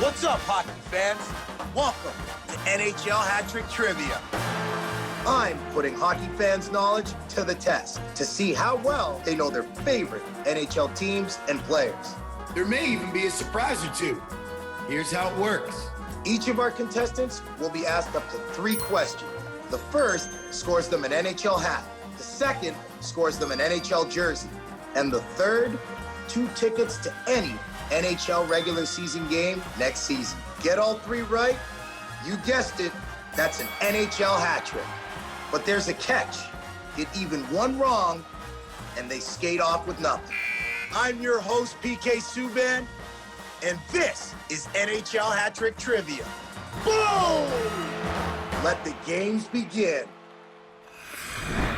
What's up, hockey fans? Welcome to NHL Hat Trick Trivia. I'm putting hockey fans' knowledge to the test to see how well they know their favorite NHL teams and players. There may even be a surprise or two. Here's how it works. Each of our contestants will be asked up to 3 questions. The first scores them an NHL hat. The second scores them an NHL jersey. And the third, 2 tickets to any NHL regular season game next season. Get all 3 right? You guessed it, that's an NHL hat trick. But there's a catch. Get even 1 wrong, and they skate off with nothing. I'm your host, PK Subban, and this is NHL Hat Trick Trivia. Boom! Let the games begin.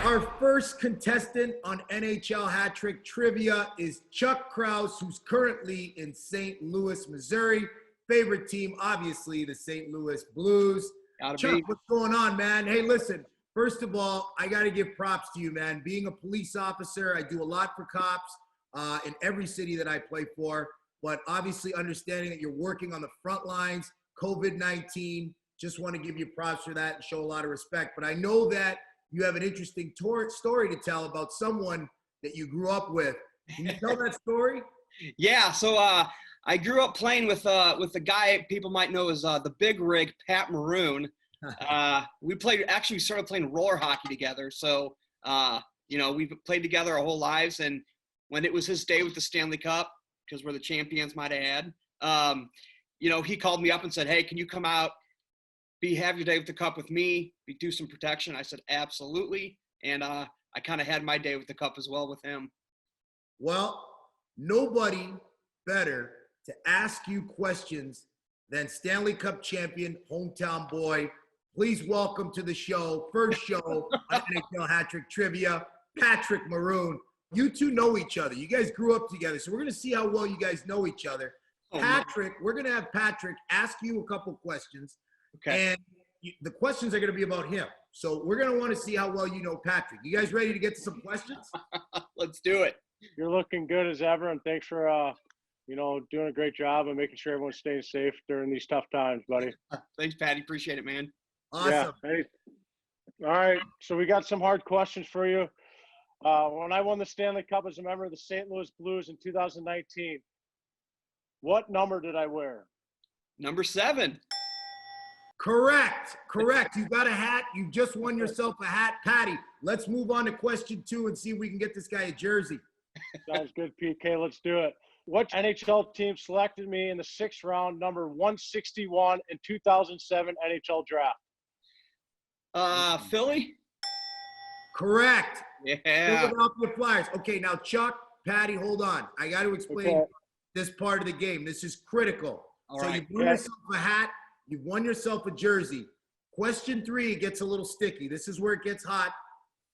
Our first contestant on NHL Hat Trick Trivia is Chuck Kraus, who's currently in St. Louis, Missouri. Favorite team, obviously, the St. Louis Blues. Chuck, what's going on, man? Hey, listen, first of all, I got to give props to you, man. Being a police officer, I do a lot for cops in every city that I play for, but obviously understanding that you're working on the front lines, COVID-19, just want to give you props for that and show a lot of respect. But I know that you have an interesting story to tell about someone that you grew up with. Can you tell that story? Yeah, so I grew up playing with the guy people might know as the Big Rig, Pat Maroon. We started playing roller hockey together. So, we've played together our whole lives. And when it was his day with the Stanley Cup, because we're the champions, might add, he called me up and said, "Hey, can you come out, have your day with the cup with me, do some protection?" I said, "Absolutely." And I kind of had my day with the cup as well with him. Well, nobody better to ask you questions than Stanley Cup champion, hometown boy. Please welcome to the show, first show on NHL Hat Trick Trivia, Patrick Maroon. You two know each other. You guys grew up together, so we're going to see how well you guys know each other. Patrick, we're going to have Patrick ask you a couple questions. Okay. And the questions are going to be about him. So we're going to want to see how well you know Patrick. You guys ready to get to some questions? Let's do it. You're looking good as ever, and thanks for doing a great job and making sure everyone's staying safe during these tough times, buddy. Thanks, Patty. Appreciate it, man. Awesome. Yeah. Hey. All right, so we got some hard questions for you. When I won the Stanley Cup as a member of the St. Louis Blues in 2019, what number did I wear? Number 7. Correct. You got a hat. You just won yourself a hat. Patty, let's move on to question 2 and see if we can get this guy a jersey. Sounds good, PK. Let's do it. What NHL team selected me in the 6th round, number 161 in 2007 NHL draft? Philly? Correct. Yeah. Philadelphia Flyers. Okay, now Chuck, Patty, hold on. I got to explain this part of the game. This is critical. All so right. you've won yourself a hat. You've won yourself a jersey. Question 3 gets a little sticky. This is where it gets hot.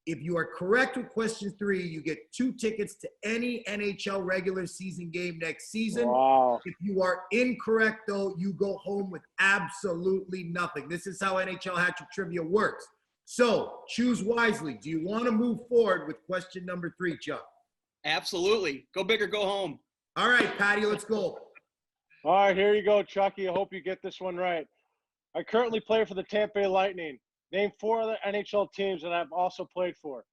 If you are correct with question 3, you get 2 tickets to any NHL regular season game next season. Wow. If you are incorrect, though, you go home with absolutely nothing. This is how NHL Hat Trick Trivia works. So choose wisely. Do you want to move forward with question number 3, Chuck? Absolutely. Go big or go home. All right, Patty, let's go. All right, here you go, Chucky. I hope you get this one right. I currently play for the Tampa Bay Lightning. Name 4 other NHL teams that I've also played for.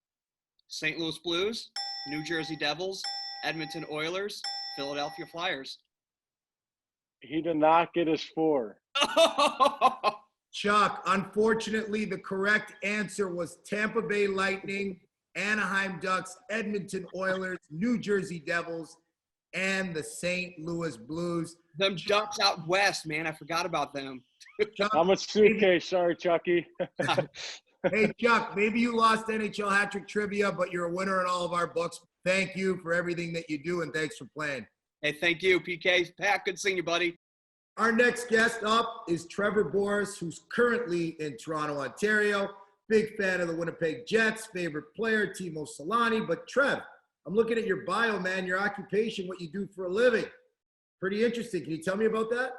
St. Louis Blues, New Jersey Devils, Edmonton Oilers, Philadelphia Flyers. He did not get his 4. Chuck, unfortunately, the correct answer was Tampa Bay Lightning, Anaheim Ducks, Edmonton Oilers, New Jersey Devils, and the St. Louis Blues. Them Ducks out west, man. I forgot about them. Chuck, I'm a suitcase. Sorry, Chucky. hey, Chuck, maybe you lost NHL Hat Trick Trivia, but you're a winner in all of our books. Thank you for everything that you do, and thanks for playing. Hey, thank you, PK. Pat, good seeing you, buddy. Our next guest up is Trevor Boris, who's currently in Toronto, Ontario. Big fan of the Winnipeg Jets, favorite player, Timo Solani. But Trev, I'm looking at your bio, man, your occupation, what you do for a living. Pretty interesting. Can you tell me about that?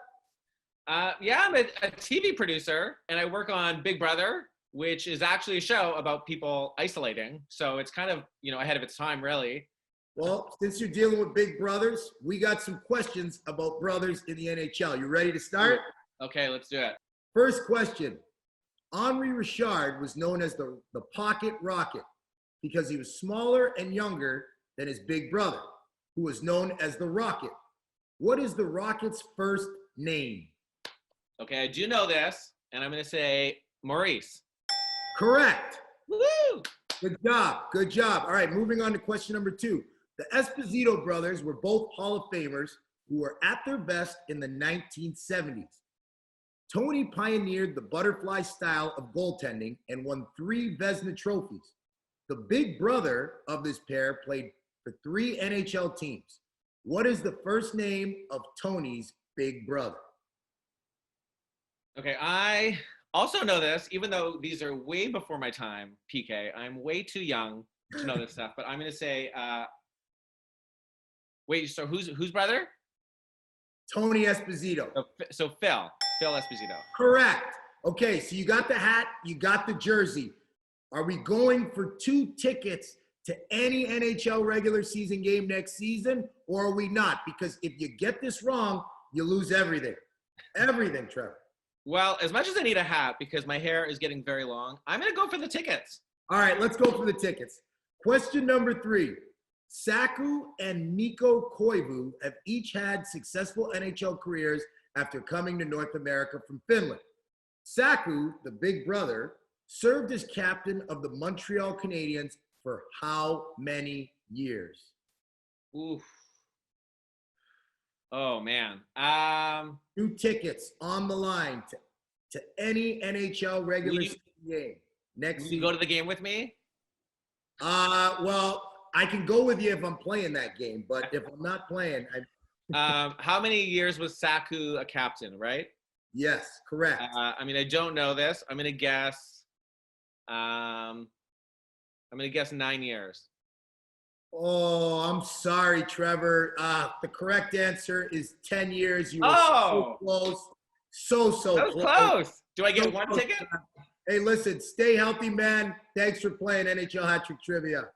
Yeah, I'm a TV producer, and I work on Big Brother, which is actually a show about people isolating. So it's kind of, ahead of its time, really. Well, since you're dealing with big brothers, we got some questions about brothers in the NHL. You ready to start? Okay, let's do it. First question. Henri Richard was known as the Pocket Rocket because he was smaller and younger than his big brother, who was known as the Rocket. What is the Rocket's first name? Okay, I do know this, and I'm going to say Maurice. Correct. Woo! Good job. Good job. All right, moving on to question number 2. The Esposito brothers were both Hall of Famers who were at their best in the 1970s. Tony pioneered the butterfly style of goaltending and won 3 Vezina trophies. The big brother of this pair played for 3 NHL teams. What is the first name of Tony's big brother? Okay, I also know this, even though these are way before my time, PK. I'm way too young to know this stuff, but I'm going to say, wait, so whose brother? Tony Esposito. So Phil Esposito. Correct. Okay, so you got the hat, you got the jersey. Are we going for 2 tickets to any NHL regular season game next season, or are we not? Because if you get this wrong, you lose everything. Everything, Trevor. Well, as much as I need a hat because my hair is getting very long, I'm going to go for the tickets. All right, let's go for the tickets. Question number 3. SAKU and Mikko Koivu have each had successful NHL careers after coming to North America from Finland. SAKU, the big brother, served as captain of the Montreal Canadiens for how many years? Oof. Oh, man. 2 tickets on the line to any NHL regular season game next season. You go to the game with me? Well, I can go with you if I'm playing that game, but if I'm not playing, How many years was SAKU a captain, right? yes, correct. I mean, I don't know this. I'm going to guess 9 years. Oh, I'm sorry, Trevor. The correct answer is 10 years. You were Oh! so close. So That was close. Do I get one close. ticket? Hey, listen, stay healthy, man. Thanks for playing NHL Hat Trick Trivia.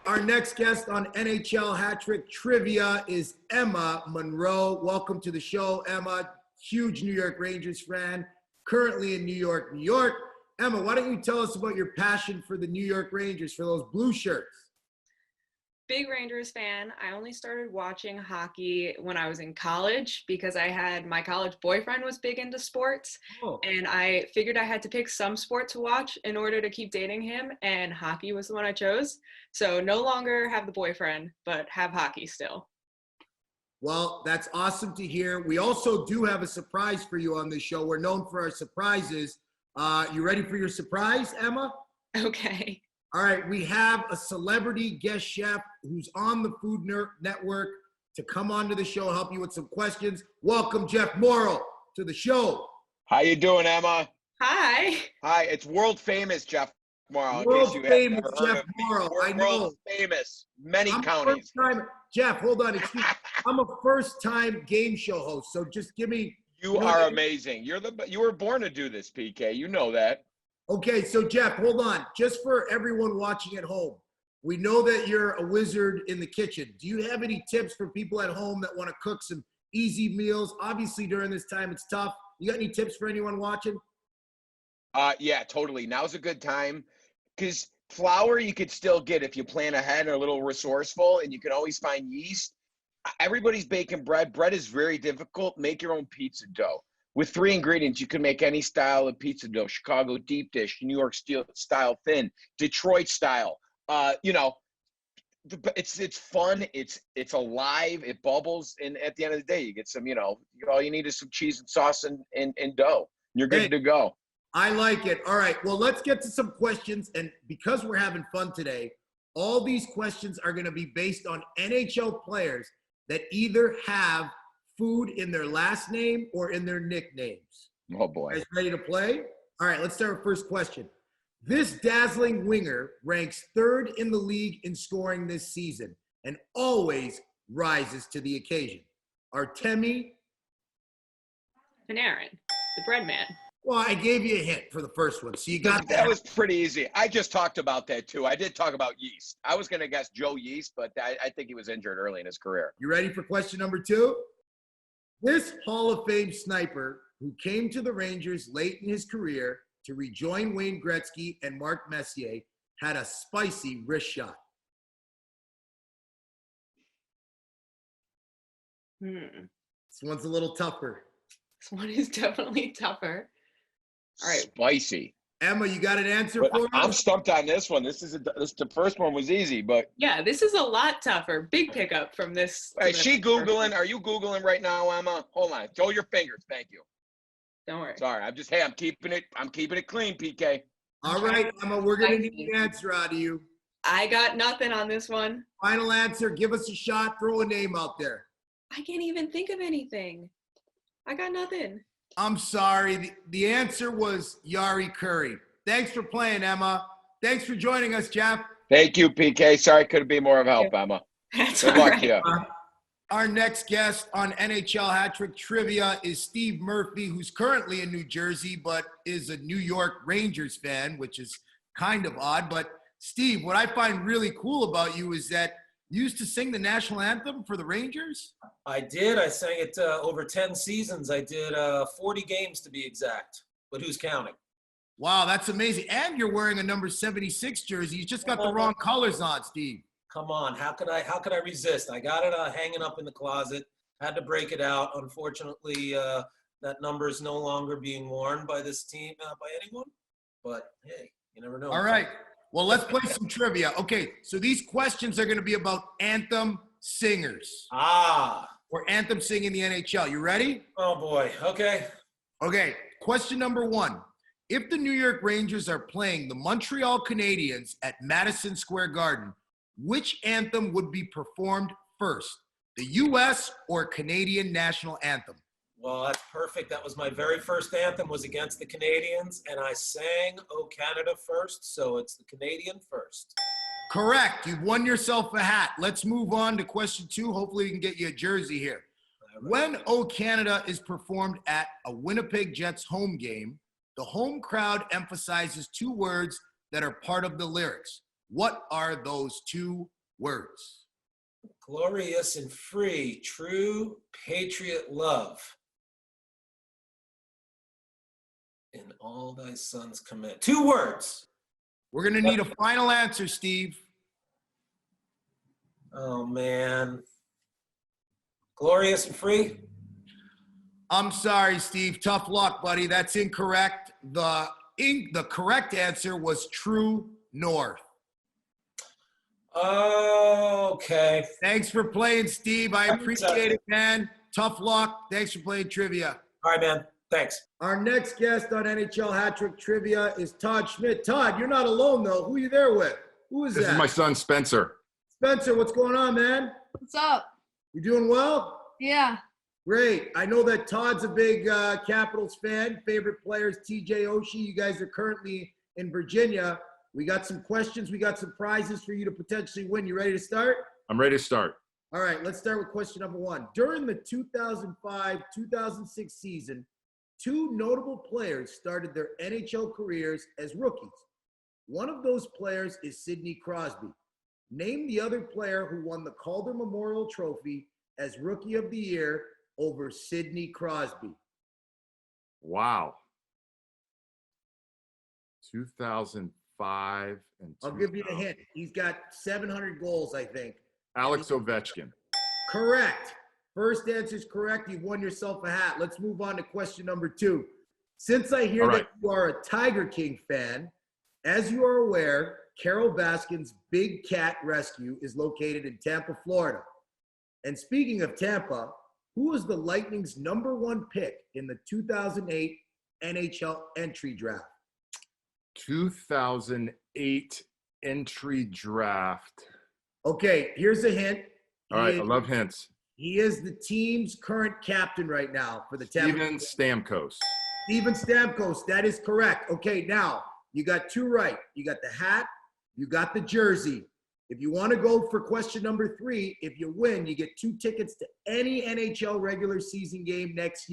Our next guest on NHL Hat Trick Trivia is Emma Monroe. Welcome to the show, Emma. Huge New York Rangers fan, currently in New York, New York. Emma, why don't you tell us about your passion for the New York Rangers, for those blue shirts? Big Rangers fan. I only started watching hockey when I was in college because my college boyfriend was big into sports. Oh. And I figured I had to pick some sport to watch in order to keep dating him, and hockey was the one I chose. So no longer have the boyfriend, but have hockey still. Well, that's awesome to hear. We also do have a surprise for you on this show. We're known for our surprises. You ready for your surprise, Emma? Okay. All right, we have a celebrity guest chef who's on the Food Network to come onto the show and help you with some questions. Welcome, Jeff Morrow, to the show. How you doing, Emma? Hi. Hi, it's world famous Jeff Morrow. World famous Jeff Morrow, I know. World famous, many I'm counties. Jeff, hold on. Excuse me. I'm a first-time game show host, so just give me. You are amazing. You were born to do this, PK. You know that. Okay, so Jeff, hold on. Just for everyone watching at home, we know that you're a wizard in the kitchen. Do you have any tips for people at home that want to cook some easy meals? Obviously, during this time, it's tough. You got any tips for anyone watching? Yeah, totally. Now's a good time because flour you could still get if you plan ahead and are a little resourceful, and you can always find yeast. Everybody's baking bread. Bread is very difficult. Make your own pizza dough. With 3 ingredients, you can make any style of pizza dough: Chicago deep dish, New York style thin, Detroit style. It's fun. It's alive. It bubbles, and at the end of the day, you get some. All you need is some cheese and sauce and dough. You're good to go. I like it. All right. Well, let's get to some questions, and because we're having fun today, all these questions are going to be based on NHL players that either have food in their last name or in their nicknames. Oh, boy. You guys ready to play? All right, let's start with first question. This dazzling winger ranks 3rd in the league in scoring this season and always rises to the occasion. Artemi. Panarin, the bread man. Well, I gave you a hint for the first one, so you got That was pretty easy. I just talked about that too. I did talk about Yeast. I was going to guess Joe Yeast, but I think he was injured early in his career. You ready for question number 2? This Hall of Fame sniper who came to the Rangers late in his career to rejoin Wayne Gretzky and Mark Messier had a spicy wrist shot. Hmm. This one's a little tougher. This one is definitely tougher. All right. Spicy. Emma, you got an answer But for I'm us? stumped on this one. The first one was easy, but Yeah, this is a lot tougher. Big pickup from this. is she Googling? Are you Googling right now, Emma? Hold on. Show your fingers. Thank you. Don't worry. Sorry. I'm keeping it clean, PK. All right, Emma, we're going to need an answer out of you. I got nothing on this one. Final answer, give us a shot, throw a name out there. I can't even think of anything. I got nothing. I'm sorry. The answer was Yari Curry. Thanks for playing, Emma. Thanks for joining us, Jeff. Thank you, PK. Sorry, couldn't be more of help, Emma. That's Good all luck right. to you. Our next guest on NHL Hat Trick Trivia is Steve Murphy, who's currently in New Jersey, but is a New York Rangers fan, which is kind of odd. But Steve, what I find really cool about you is that you used to sing the national anthem for the Rangers? I did. I sang it over 10 seasons. I did 40 games to be exact. But who's counting? Wow, that's amazing. And you're wearing a number 76 jersey. You just got the wrong colors on, Steve. Come on. How could I resist? I got it hanging up in the closet. Had to break it out. Unfortunately, that number is no longer being worn by this team, by anyone. But hey, you never know. All right. Well, let's play some trivia. Okay, so these questions are going to be about anthem singers. Or anthem singing in the NHL. You ready? Oh, boy. Okay. Okay, question number 1. If the New York Rangers are playing the Montreal Canadiens at Madison Square Garden, which anthem would be performed first? The U.S. or Canadian national anthem? Well, that's perfect. That was my very first anthem, was against the Canadiens, and I sang "O Canada" first, so it's the Canadian first. Correct. You've won yourself a hat. Let's move on to question 2. Hopefully we can get you a jersey here. When "O Canada" is performed at a Winnipeg Jets home game, the home crowd emphasizes 2 words that are part of the lyrics. What are those 2 words? Glorious and free, true patriot love. In all thy sons commit. 2 words. We're going to need a final answer, Steve. Oh, man. Glorious and free? I'm sorry, Steve. Tough luck, buddy. That's incorrect. The correct answer was True North. Okay. Thanks for playing, Steve. I appreciate it, man. Tough luck. Thanks for playing trivia. All right, man. Thanks. Our next guest on NHL Hat Trick Trivia is Todd Schmidt. Todd, you're not alone, though. Who are you there with? Who is that? This is my son, Spencer. Spencer, what's going on, man? What's up? You doing well? Yeah. Great. I know that Todd's a big Capitals fan. Favorite players, TJ Oshie. You guys are currently in Virginia. We got some questions. We got some prizes for you to potentially win. You ready to start? I'm ready to start. All right, let's start with question number 1. During the 2005-2006 season, 2 notable players started their NHL careers as rookies. One of those players is Sidney Crosby. Name the other player who won the Calder Memorial Trophy as Rookie of the Year over Sidney Crosby. Wow. 2005 and I'll give you a hint. He's got 700 goals, I think. Alex Ovechkin. Correct. First answer is correct. You've won yourself a hat. Let's move on to question number 2. Since I hear that you are a Tiger King fan, as you are aware, Carol Baskin's Big Cat Rescue is located in Tampa, Florida. And speaking of Tampa, who was the Lightning's #1 pick in the 2008 NHL entry draft? 2008 entry draft. Okay, here's a hint. All right, I love hints. He is the team's current captain right now for the Tampa. Steven Stamkos. Steven Stamkos, that is correct. Okay, now you got 2 right. You got the hat, you got the jersey. If you want to go for question number 3, if you win, you get 2 tickets to any NHL regular season game next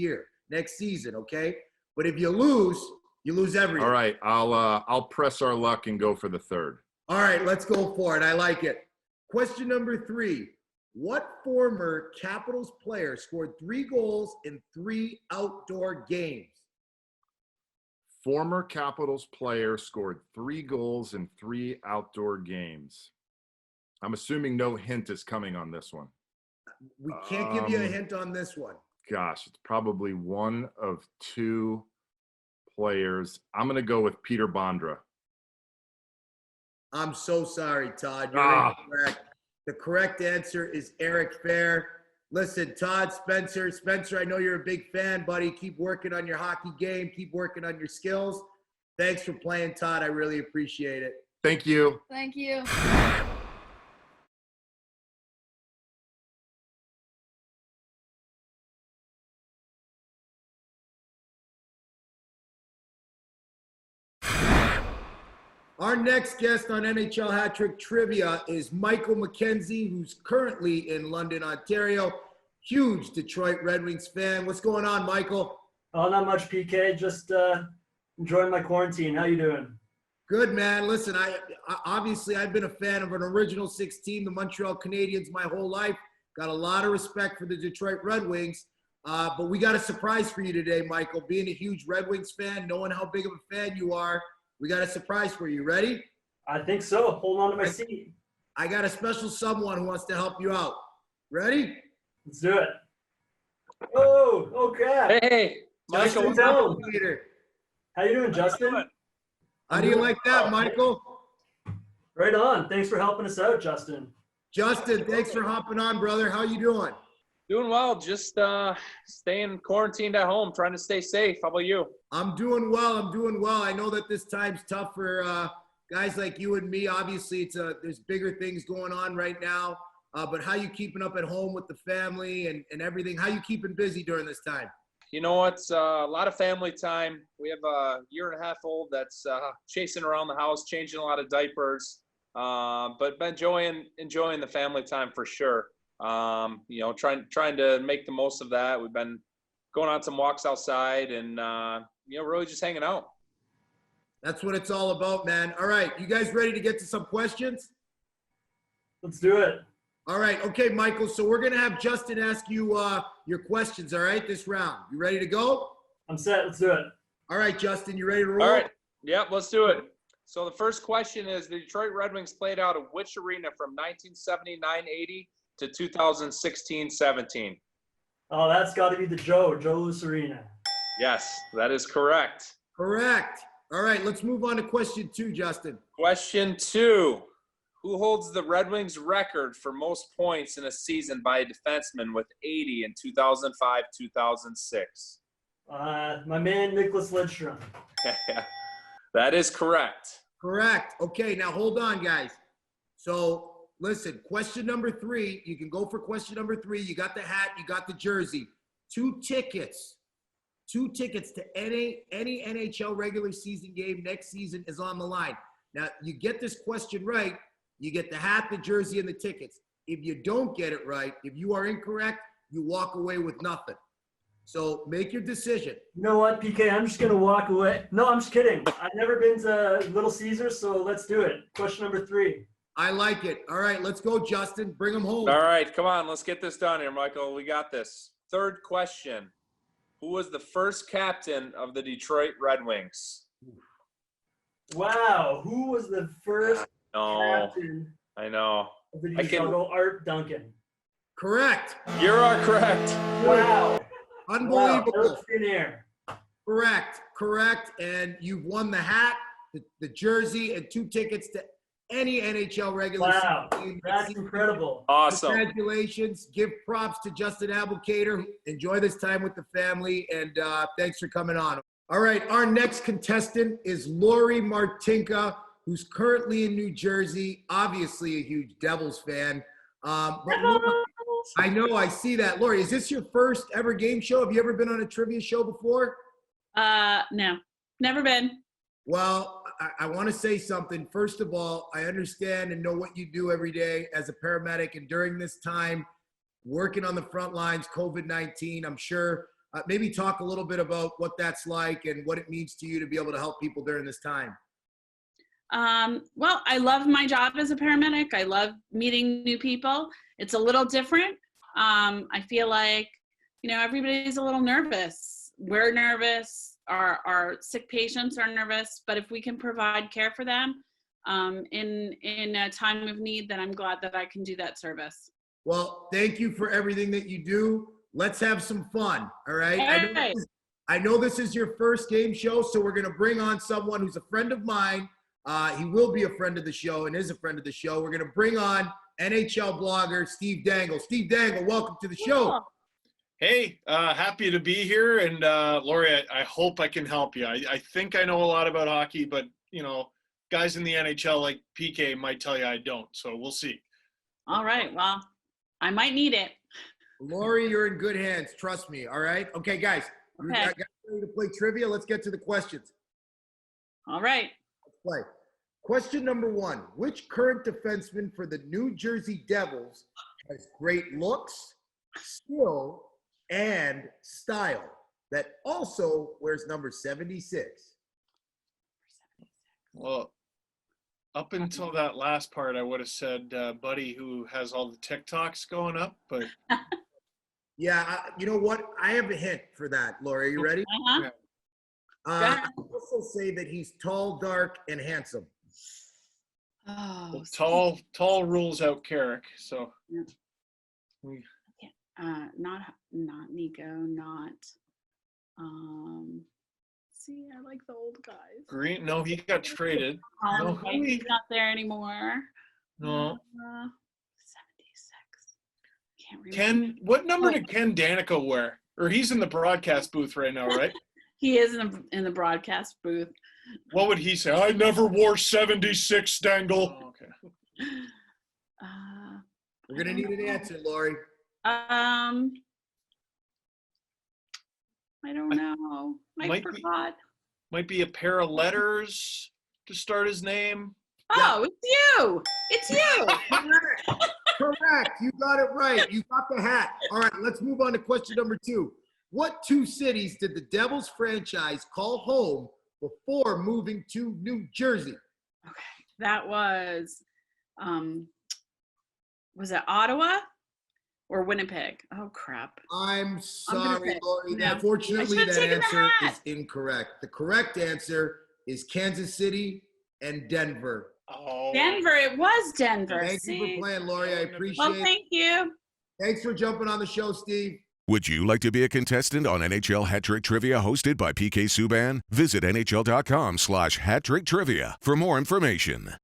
season, okay? But if you lose everything. All right, I'll press our luck and go for the third. All right, let's go for it. I like it. Question number 3. What former Capitals player scored 3 goals in 3 outdoor games? Former Capitals player scored 3 goals in 3 outdoor games. I'm assuming no hint is coming on this one. We can't give you a hint on this one. Gosh, it's probably one of 2 players. I'm going to go with Peter Bondra. I'm so sorry, Todd. You're incorrect. The correct answer is Eric Fair. Listen, Todd, Spencer, I know you're a big fan, buddy. Keep working on your hockey game. Keep working on your skills. Thanks for playing, Todd. I really appreciate it. Thank you. Thank you. Our next guest on NHL Hat Trick Trivia is Michael McKenzie, who's currently in London, Ontario. Huge Detroit Red Wings fan. What's going on, Michael? Oh, not much, PK. Just enjoying my quarantine. How you doing? Good, man. Listen, obviously I've been a fan of an original 16, the Montreal Canadiens, my whole life. Got a lot of respect for the Detroit Red Wings. But we got a surprise for you today, Michael. Being a huge Red Wings fan, knowing how big of a fan you are, we got a surprise for you. Ready? I think so. Hold on to my seat. I got a special someone who wants to help you out. Ready? Let's do it. Oh crap. Hey, Michael. Justin Alligator. How you doing, Justin? How do you like that, Michael? Right on. Thanks for helping us out, Justin. Justin, thanks for hopping on, brother. How you doing? Doing well. Just staying quarantined at home, trying to stay safe. How about you? I'm doing well. I know that this time's tough for guys like you and me. Obviously, there's bigger things going on right now. But how you keeping up at home with the family and everything? How you keeping busy during this time? You know what? A lot of family time. We have a 1.5-year-old that's chasing around the house, changing a lot of diapers. But been enjoying the family time for sure. You know, trying to make the most of that. We've been going on some walks outside and you know, really just hanging out. That's what it's all about, man. All right, you guys ready to get to some questions? Let's do it. All right, okay, Michael. So we're gonna have Justin ask you your questions. All right, this round. You ready to go? I'm set. Let's do it. All right, Justin, you ready to roll? All right. Yep, let's do it. So the first question is: the Detroit Red Wings played out of which arena from 1979-80 to 2016-17? Oh, that's got to be the Joe Louis Arena. Yes, that is correct. Correct. All right, let's move on to question 2, Justin. Question 2. Who holds the Red Wings record for most points in a season by a defenseman with 80 in 2005-2006? My man, Nicholas Lidstrom. That is correct. Correct. Okay, now hold on, guys. So listen, question number 3. You can go for question number 3. You got the hat, you got the jersey. 2 tickets. 2 tickets to any NHL regular season game next season is on the line. Now, you get this question right, you get the hat, the jersey, and the tickets. If you don't get it right, if you are incorrect, you walk away with nothing. So make your decision. You know what, PK? I'm just going to walk away. No, I'm just kidding. I've never been to Little Caesars, so let's do it. Question number 3. I like it. All right, let's go, Justin. Bring them home. All right, come on. Let's get this done here, Michael. We got this. Third question. Who was the first captain of the Detroit Red Wings? Wow. Who was the first captain I know. of the Detroit? Art Duncan. Correct. You are correct. Wow. Unbelievable. Wow, in air. Correct. And you've won the hat, the jersey, and 2 tickets to any NHL regular season game. That's season. Incredible. Awesome. Congratulations. Give props to Justin Abelcater. Enjoy this time with the family, and thanks for coming on. All right, our next contestant is Lori Martinka, who's currently in New Jersey, obviously a huge Devils fan. But Lori, I know, I see that. Lori, is this your first ever game show? Have you ever been on a trivia show before? No, never been. Well, I want to say something. First of all, I understand and know what you do every day as a paramedic, and during this time, working on the front lines, COVID-19, I'm sure. Maybe talk a little bit about what that's like and what it means to you to be able to help people during this time. Well, I love my job as a paramedic. I love meeting new people. It's a little different. I feel like, everybody's a little nervous. We're nervous. Our sick patients are nervous. But if we can provide care for them in a time of need, then I'm glad that I can do that service. Well, thank you for everything that you do. Let's have some fun, all right? Hey. I know this is your first game show, so we're going to bring on someone who's a friend of mine. He will be a friend of the show and is a friend of the show. We're going to bring on NHL blogger Steve Dangle. Steve Dangle, welcome to the show. Hey, happy to be here. And Lori, I hope I can help you. I think I know a lot about hockey, but, guys in the NHL like PK might tell you I don't. So we'll see. All right. Well, I might need it. Lori, you're in good hands. Trust me. All right. Okay, guys. Okay. We're ready to play trivia. Let's get to the questions. All right. Let's play. Question number 1. Which current defenseman for the New Jersey Devils has great looks, skill, and style that also wears number 76? Well, up until that last part, I would have said Buddy, who has all the TikToks going up, but Yeah, you know what? I have a hint for that, Laura. Are you ready? Uh-huh. I also say that he's tall, dark, and handsome. Oh, tall rules out Carrick. So not Nico, not see, I like the old guys. Green, no, he got traded. No, He's not there anymore. No. 76. Can't remember. What number did Ken Danica wear? Or he's in the broadcast booth right now, right? He is in the broadcast booth. What would he say? I never wore 76, Dangle. Oh, okay. We're gonna need an answer, Lori. I don't know. I forgot. Might be a pair of letters to start his name. Oh, it's you. It's you. Correct. You got it right. You got the hat. All right, let's move on to question number 2. What 2 cities did the Devils franchise call home before moving to New Jersey? Okay, that was it Ottawa or Winnipeg? Oh crap! I'm sorry, Lori. Unfortunately, that answer is incorrect. The correct answer is Kansas City and Denver. Oh. Denver. It was Denver. Thank you for playing, Lori. I appreciate it. Well, thank you. Thanks for jumping on the show, Steve. Would you like to be a contestant on NHL Hat Trick Trivia hosted by PK Subban? Visit NHL.com/Hat Trick Trivia for more information.